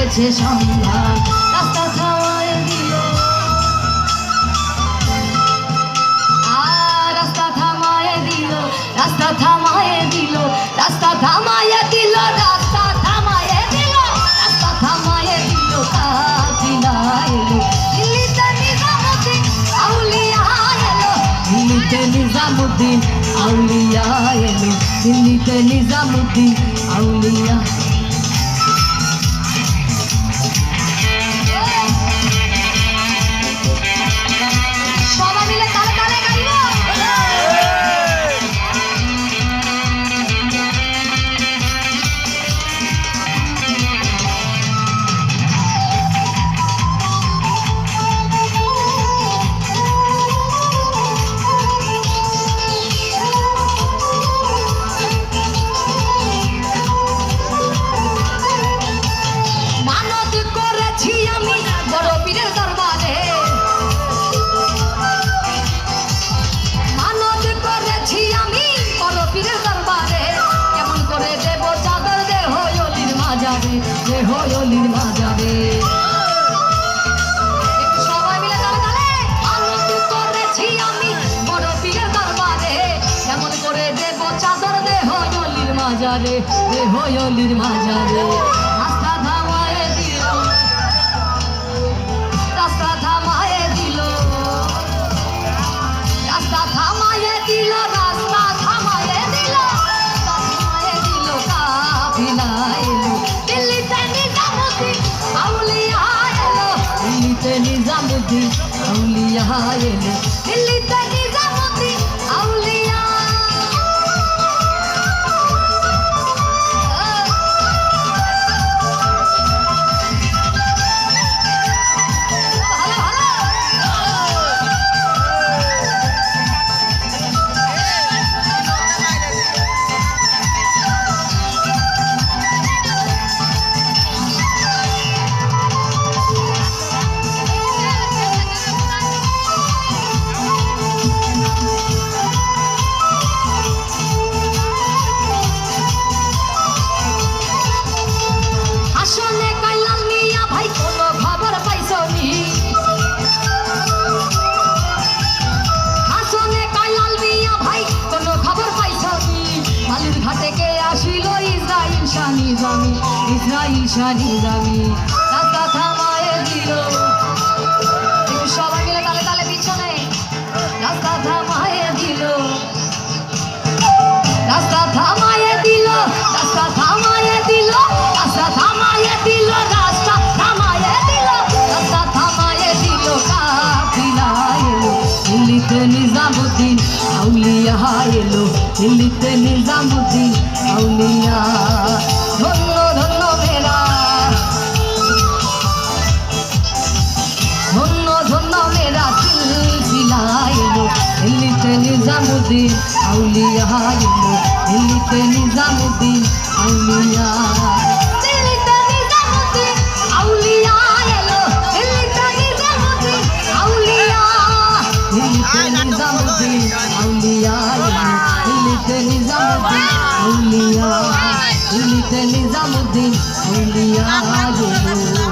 হয়েছে সন্ধান। রাস্তা থামায় দিল, রাস্তা থামায় দিল, রাস্তা থামায় দিল, রাস্তা থামায় দিল, রাস্তা থামায় দিল, রাস্তা থামায় দিল। কাফিলা এলো, দিল্লিতে নিজামুদ্দিন আউলিয়া এলো, দিল্লিতে নিজামুদ্দিন আউলিয়া এলো, দিল্লিতে নিজামুদ্দিন আউলিয়া। সবাই মিলে তালে তালে গাইব। মানত করেছি আমি বড় পীরের দরবারে, মানত করেছি আমি বড় পীরের দরবারে। কেমন করে দেব চাদর দেহ অলির মাজারে, দেহ অলির মাজারে। একটু সবাই মিলে তালে তালে। মানত করেছি আমি বড় পীরের দরবারে, কেমন করে দেব চাদর দেহ অলির মাজারে, দেহ অলির মাজারে। রাস্তা থামায় দিল, রাস্তা থামায় দিল, রাস্তা থামায় দিল, রাস্তা থামায় দিল, রাস্তা থামায় দিল। কাফিলা এলো, দিল্লিতে নিজামুদ্দিন আউলিয়া এলো, দিল্লিতে নিজামুদ্দিন আউলিয়া এলো, দিল্লিতে নিজামুদ্দিন আউলিয়া। আসলে কাইলাল মিয়া ভাই কোনো খবর পাইছনি, আসলে কাইলাল মিয়া ভাই কোনো খবর পাইছনি। বালুর ঘাটে কে আসিল ইসরাইল শাহ নিজামি, ইসরাইল শাহ নিজামি। রাস্তা থামায় দিল, একটু সবাই মিলে তালে তালে পিছনে। রাস্তা থামায় দিল, রাস্তা থামায় দিল, রাস্তা থামায় দিল, রাস্তা থামায় দিল, রাস্তা থামায় দিল, রাস্তা থামায় দিল। কাফিলা এলো, দিল্লিতে নিজামুদ্দিন আউলিয়া এলো, দিল্লিতে নিজামুদ্দিন আউলিয়া। ধন্য ধন্য মেরা, ধন্য ধন্য মেরা সিলসিলা এলো, দিল্লিতে নিজামুদ্দিন আউলিয়া এলো, দিল্লিতে নিজামুদ্দিন আউলিয়া। দিল্লিতে নিজামুদ্দিন আউলিয়া এলো, দিল্লিতে নিজামুদ্দিন আউলিয়া, দিল্লিতে নিজামুদ্দিন আউলিয়া এলো, দিল্লিতে নিজামুদ্দিন আউলিয়া, দিল্লিতে নিজামুদ্দিন আউলিয়া এলো।